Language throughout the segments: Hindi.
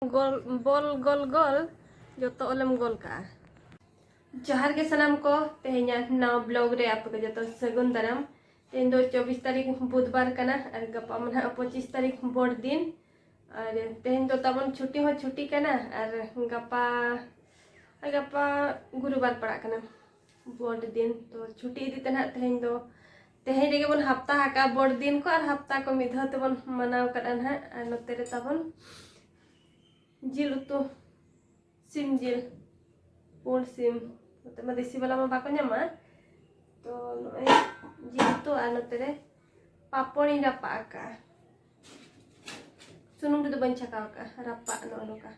गोल गोल जो तो ओलम गोल का जोहार के सनाम को तेहना नवा ब्लॉग रे आप जो सगुन दाराम तेन 24 तारीख बुधवार कना और गपा मन 25 तारीख बोर्ड दिन और तेहन तो तबन छुट्टी हो छुट्टी कना और गपा गपा गुरुवार पड़ा कना बोर्ड दिन तो छुट्टी इदी तना तेहन दो तेहन रेगे बन हफ्ता हाका बोर्ड दिन को और हफ्ता को मिधा तबन मनाव करन है और नते रे तबन जिल उतु सिम जिल पूर्ण सिम मतलब देसी वाला में बाको ᱧᱟᱢᱟ तो जिल उतु और नते रे पापड़ी रपा का सुनुम रे बन छकाव का रपा नो का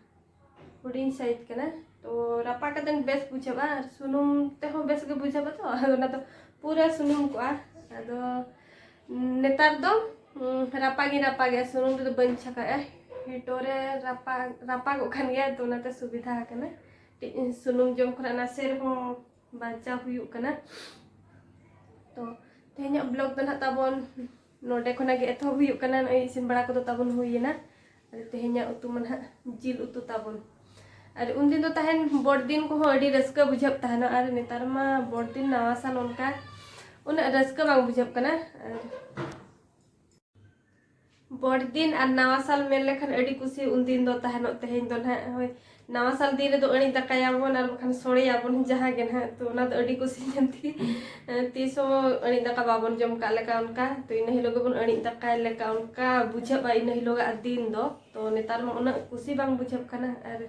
हुडिंग साइज कना तो रपा का बेस बुझाबा सुनुम ते हो बेस के बुझाबा तो ना तो पूरा सुनुम को आदो नेतार दो रपा गे सुनुम रे बन छका हिटोरे रपा को खान गया तो नाते सुविधा कना सुनुम जम खरा नासे हो बांचा हुयु कना तो तेहना ब्लॉग तो ना ताबन नोडे खना गे एथो हुयु कना इसिन बड़ा को ताबन हुयना तेहना उतु मन जिल उतु ताबन और उन दिन तो तहन बोर्ड दिन को अड़ी रस्का बुझब तहना और नेतार मा बोर्ड दिन नवा साल उनका उन रस्का बांग बुझब कना बोर्ड दिन और नवा साल मेन लेखन अड़ी कुसी उन दिन दो तहन तेहन दो ना होय नवा साल दिन दो अड़ी दकायाबन और बखन सोड़ेयाबन जहाँ गे ना तो उना दो अड़ी कुसी जंती तीसो अड़ी दका बाबन जम का लेका उनका तो इन हिलोग बन अड़ी दका लेका उनका बुझब इन हिलोग दिन दो तो नेतार मा उना कुसी बांग बुझब कना और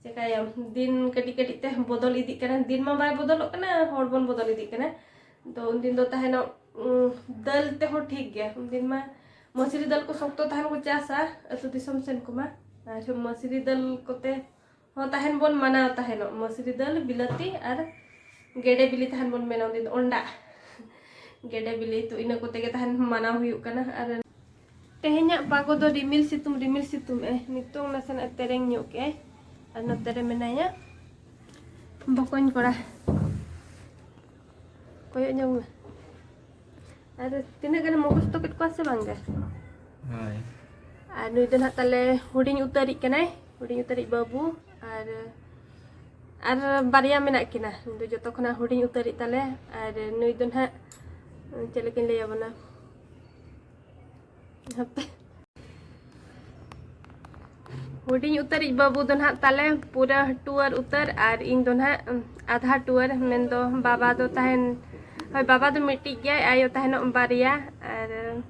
चेकाया दिन कटी कटी ते बदल इदी कना दिन मा बाय बदल कना हर बन बदल इदी कना तो उन दिन दो तहन दल ते हो ठीक गया उन दिन मा मसरी दल को सख्तो तहन को चासा अतु दिसम सेन को मा और मसरी दल कोते हो तहन बन माना तहन मसरी दल बिलाती और गेडे बिली तहन बन मेना दिन अंडा गेडे बिली तो इन कोते के तहन माना हुयु कना और तेहना पागो दो रिमिल सितुम नितो नसन तेरेंग न्यो के और नते रे मेनाया बकन कोड़ा कोयो ᱧᱚᱜ और तीना गन मगज तो कट को से बांगे हाय और नुई दन ताले हुडिंग उतारी कनाय हुडिंग उतारी बाबू और बारिया मेना किना दो जतो खना हुडिंग उतारी ताले और नुई दन हा चले किन ले बना हुडिंग उतारी बाबू दन हा ताले पूरा टूर उतर और इन दन हा आधा टूर मेन दो बाबा दो तहन हय बाबा दो मिट्टी गया आयो तहन बारिया और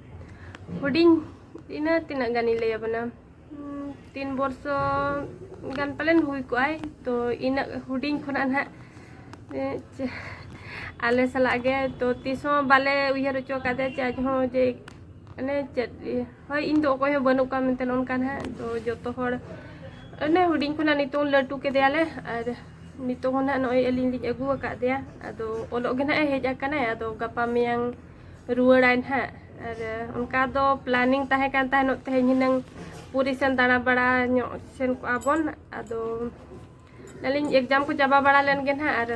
हुडिंग इना तीना गानी ले बना 3 वर्ष गान पलन हुई को आय तो इन हुडिंग खना ना आले सला गे तो तीसो बाले उयर चो कादे चाज हो जे अने चेद हय इन दो कोय बनु का मेनतन उनकान है तो जतो हर अने हुडिंग खना नितो लटू के देयाले और नितो होना नय अलिन लिज अगु का दिया अदो ओलो गे ना हेज आकना अदो गपा मियांग रुवाड़ाइन है और उनका दो प्लानिंग ताहे कान ताहे तेहन हिनंग पूरी सेन दाना बड़ा सेन को आबन अदो नलिन एग्जाम को चाबा बड़ा लेन गे ना और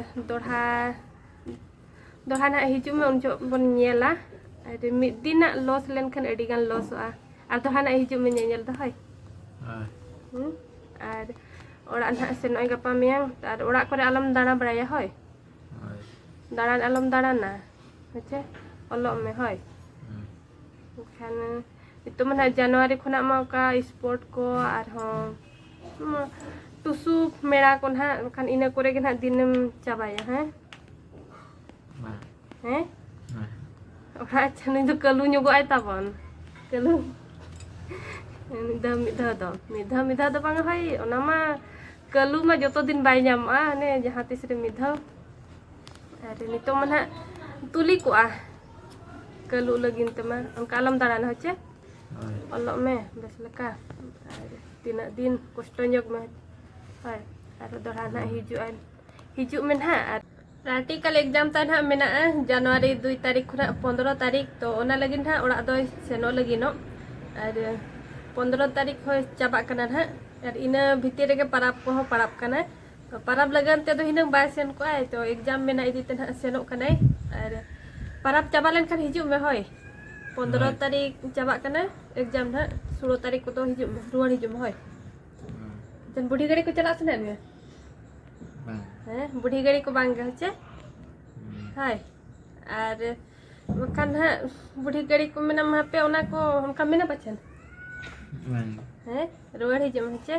दोहा ना हिजु में उन जो बन नेला और मिद दिन लॉस लेन खन अडी गान लॉस और दोहा ना हिजु में नेल दो हय और ओड़ा ना सेन गपा मियांग और ओड़ा करे आलम दाना बड़ाया हय दाना आलम दाना ना होचे ओलो में हय खान तो मन जनवरी खुना मा का स्पोर्ट को और हो टुसु मेरा को ना खान इना करे के ना दिन चाबाया हैं हैं ओड़ा छन तो कलु नुगो आय ताबन कलु मिधा दो बांग हय ओना मा कलु मा जतो दिन बाय ᱧᱟᱢᱚᱜᱼᱟ ने जहाँ तीस रे मिधा और नितो मन तुली को कलु लगिन तमा उनका आलम दाड़ान होचे ओलो में बेस लका तीना दिन कष्ट ᱧᱚᱜ में हय और दोड़ा ना हिजु में ना प्रैक्टिकल एग्जाम ता ना मेना जनवरी 2 तारीख खुना 15 तारीख तो ओना लगिन ना ओड़ा दो सेनो लगिनो और 15 तारीख हो चाबा कना ना और इन भीतर के परब को परब कना तो परब लगन ते दो हिनंग बाय सेन को आय तो एग्जाम मेना इदी ते ना सेनो कना और परब चाबा लेन खान हिजु में होय 15 तारीख चाबा कना एग्जाम ना 16 तारीख को तो हिजु रुवाड़ हिजु में होय जन बुढ़ी गाड़ी को चला सने में हैं बुढ़ी गाड़ी को बांग होचे हाय और बखान है बुढ़ी गाड़ी को मेना वहाँ पे उना को हमका मेना बचन हैं रुआड़ ही जम होचे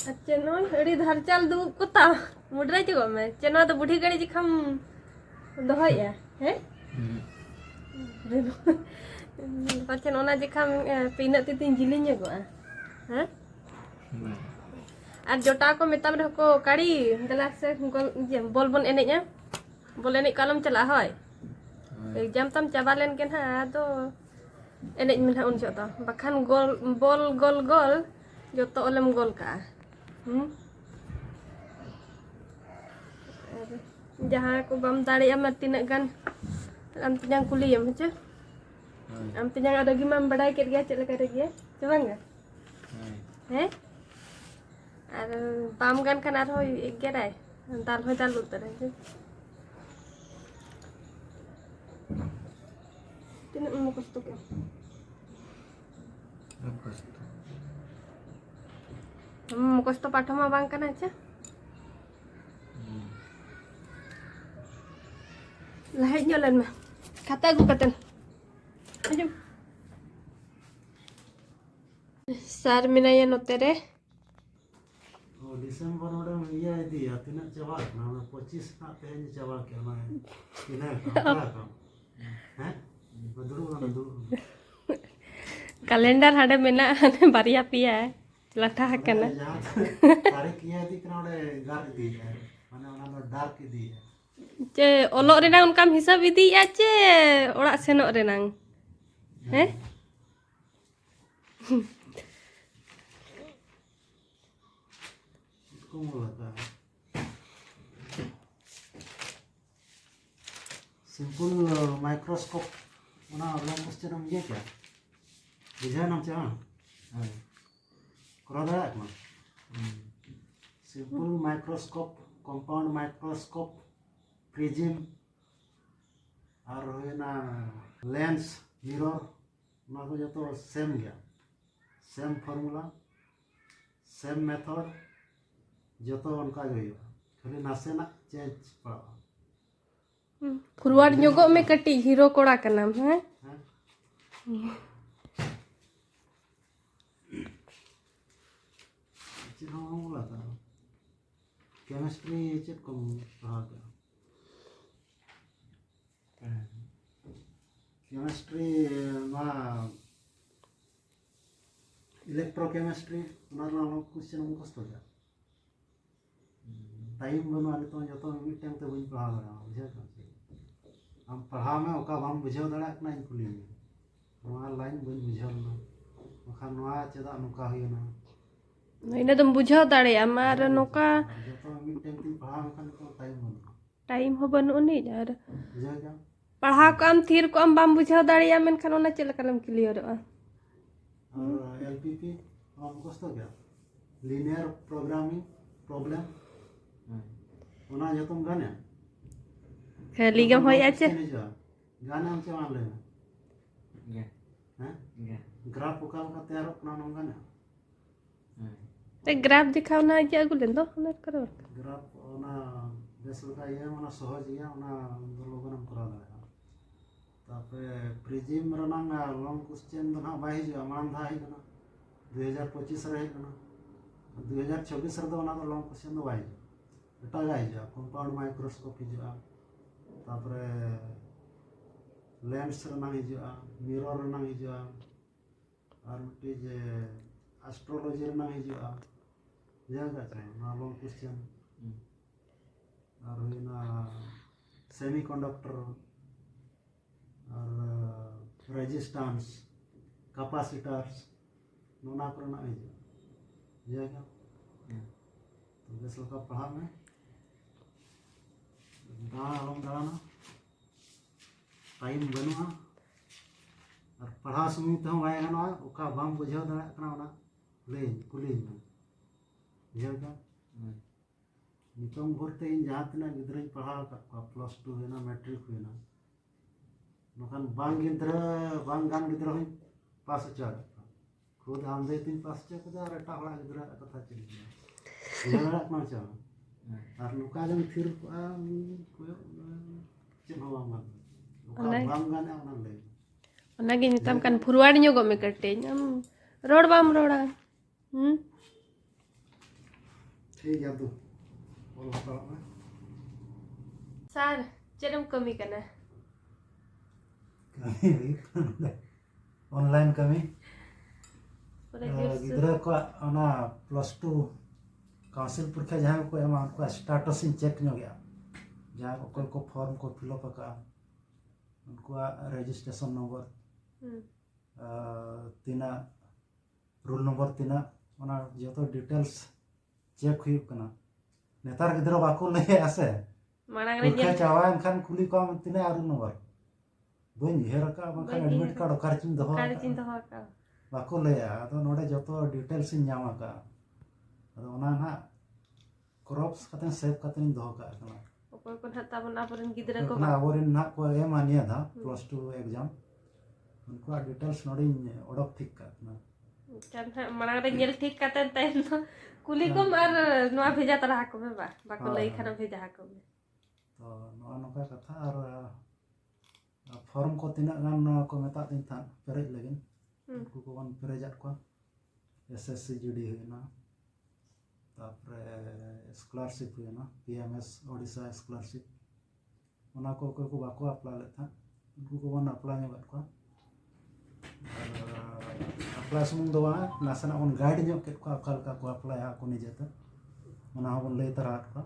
अच्छा नो अड़ी धार चाल दू कुत्ता मुडरा जो में चनो तो बुढ़ी गाड़ी जिखम दोहया हैं पाचन ओना जिखम पीना तीन जिलिन गो हैं और जोटा को मेताम रे को काड़ी दला से बॉल बन एनेजा बॉल एने कालम चला होय एग्जाम तम चाबा लेन के ना तो एनेज में उन जो तो बखान गोल बॉल गोल गोल जो तो ओलम गोल का जहाँ को बम दाड़ी am तीन गान am तीन कुली am चे am तीन ada gimana बड़ाई कर गया चल कर गया चलेंगे हैं और बाम गान का नार हो एक गया है दाल हो दाल उतर है तीन मुकुस तो क्या मुकुस तो पाठो में बांग करना है lahir jalan mah kata gue kata aja sar minaya notere Desember udah iya itu ya tidak coba nama 25 nak tehnya coba ke mana ini apa dulu kalender ada mena baria pia latah kana tarik iya itu kena udah gar itu mana mana dark itu चे ओलोक रेनांग उनकाम हिसाब इदी या चे ओड़ा सेनोक रेनांग हैं इसको बोलता है सिंपल माइक्रोस्कोप उना लॉन्ग क्वेश्चन हम ये क्या बुझा नाम चाह करा दे ना simple microscope compound microscope prism और ना लेंस मिरर ना को जो तो सेम गया सेम फार्मूला सेम मेथड जो तो उनका जो है खाली नासे ना चेंज पड़ा फुरवाड जोगो में कटी हीरो कोड़ा का नाम है चिन्ह बोला था केमिस्ट्री चेक को पढ़ा था केमिस्ट्री ना इलेक्ट्रोकेमिस्ट्री ना क्वेश्चन मुखस्त हो गया टाइम बनवा तो जो तो मिड टाइम तो बन पढ़ा रहा बुझे हम पढ़ा में ओका बाम बुझाव दाड़ा ना इन कुली में नवा लाइन बन बुझाव ना ओखा नवा चेदा नुका होइना इना तुम बुझाव दाड़े अमार नोका जो तो मिड टाइम तीन पढ़ा में खान तो टाइम हो बनु नहीं यार बुझा जा पढ़ा को am थीर को am बाम बुझाव दाड़िया मेनखान ओना चेल कलम क्लियर और एलपीपी हम मुखस्त हो गया लीनियर प्रोग्रामिंग प्रॉब्लम ओना जो तुम गाने खाली गम होय आचे गाने हम चमान ले हैं ग्राफ ओका का तैयार अपना नाम गाने ते ग्राफ दिखाओ ना जे अगुलेन दो ओना करो ग्राफ ओना बेसल का ये ओना सहज ये ओना लोगन हम करा दे तापरे प्रिज्म रनांग लॉन्ग क्वेश्चन दो ना बाई जो मान था ही ना 2025 रहे ना 2026 रे दो ना लॉन्ग क्वेश्चन दो बाई एटा गाई जा कंपाउंड माइक्रोस्कोप ही जो तापरे लेंस रनांग ही जो मिरर रनांग ही जो और मिट्टी जे एस्ट्रोलॉजी रनांग ही जो जगह चाहिए ना लॉन्ग क्वेश्चन और ना सेमीकंडक्टर और रेजिस्टेंस कैपेसिटर्स नोना करना है जगह तो बेसल का पढ़ा में दाना टाइम बनवा और पढ़ा सुमी तो वाय गाना ओका बाम बुझाव दाड़ा कना ओना ले कुली में जगह नितम भरते जहाँ तना गिद्रा पढ़ा +2 होना मैट्रिक होना नोकान बांग गिद्रा बांग गान गिद्रा पास चार खुद आमदे तीन पास चे को और एटा हड़ा गिदरा कथा चली लड़ा ना चा और नुका जन फिर को चेन हो बांग बांग गाने ओना ले ओनागे नितम कान फुरवाड़ ᱧᱚᱜᱚᱜ ᱢᱮ ᱠᱟᱹᱴᱤᱡ ᱟᱢ ᱨᱚᱲ ᱵᱟᱢ ᱨᱚᱲᱟ ठीक है तू बोल बताओ ना सार चेरम कमी कना ऑनलाइन कमी पूरे दिवस गिदरा को ओना +2 काउंसिल परीक्षा जहां को एमा उनको स्टेटस इन चेक नो गया जहां को फॉर्म को फिलअप का उनको रजिस्ट्रेशन नंबर तीना रूल नंबर तीना ओना जतो डिटेल्स चेक हुई कना नेतार गिदरा बाको ले आसे मांग रे परीक्षा चावान खान कुली को तीना रूल नंबर बन हेर का बखन एडमिट कार्ड ओकार चिन दहो का बाको ले आदो नोडे जतो डिटेल्स इन ᱧᱟᱢ का आदो ओना ना क्रॉप्स कते सेव कते दहो का कना ᱚᱠᱚᱭ ᱠᱚ ᱱᱟᱦᱟᱜ ᱛᱟᱵᱚᱱ ᱟᱵᱚᱨᱮᱱ ᱜᱤᱫᱽᱨᱟᱹ ᱠᱚ ना आबोरिन ना को एमानिया था +2 एग्जाम उनको डिटेल्स नोडी ओडक ठीक का ना ᱪᱟᱱ ᱦᱟᱜ ᱢᱟᱲᱟᱝ ᱨᱮ ᱧᱮᱞ ᱴᱷᱤᱠ ᱠᱟᱛᱮ ᱛᱟᱭᱱ ᱫᱚ ᱠᱩᱞᱤ ᱠᱚᱢ ᱟᱨ ᱱᱚᱣᱟ ᱵᱷᱮᱡᱟ ᱛᱟᱨᱟ ᱦᱟᱠᱚ ᱢᱮ ᱵᱟᱠᱚ ᱞᱟᱹᱭ ᱠᱷᱟᱱ ᱵᱷᱮᱡᱟ ᱦᱟᱠᱚ ᱢᱮ तो नोआ नोका कथा और फॉर्म को तिना गान को मेता दिन था पेरेज लगिन उनको को बन पेरेजात को एसएससी जीडी हुईना तापरे स्कॉलरशिप हुईना पीएमएस ओडिशा स्कॉलरशिप ओना को बाको अप्लाई लेता उनको को बन अप्लाई ᱧᱚᱜ को अप्लाई सुमुंग दो नासना उन गाइड ᱧᱚᱜ केत को अकाल का को अप्लाई को निजेते ओना बन लay तरा को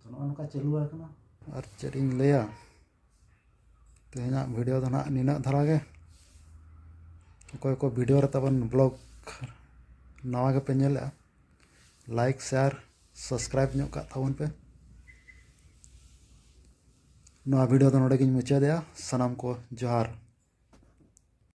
तो नोका चालू आकना और चेरिंग लेया तेना वीडियो दो ना निना धरा गे को वीडियो रे तबन ब्लॉग नवा के पे नेला लाइक शेयर सब्सक्राइब ᱧᱚᱜ का थावन पे नवा वीडियो दो नोडे गिन मुचा दिया सनम को जोहार।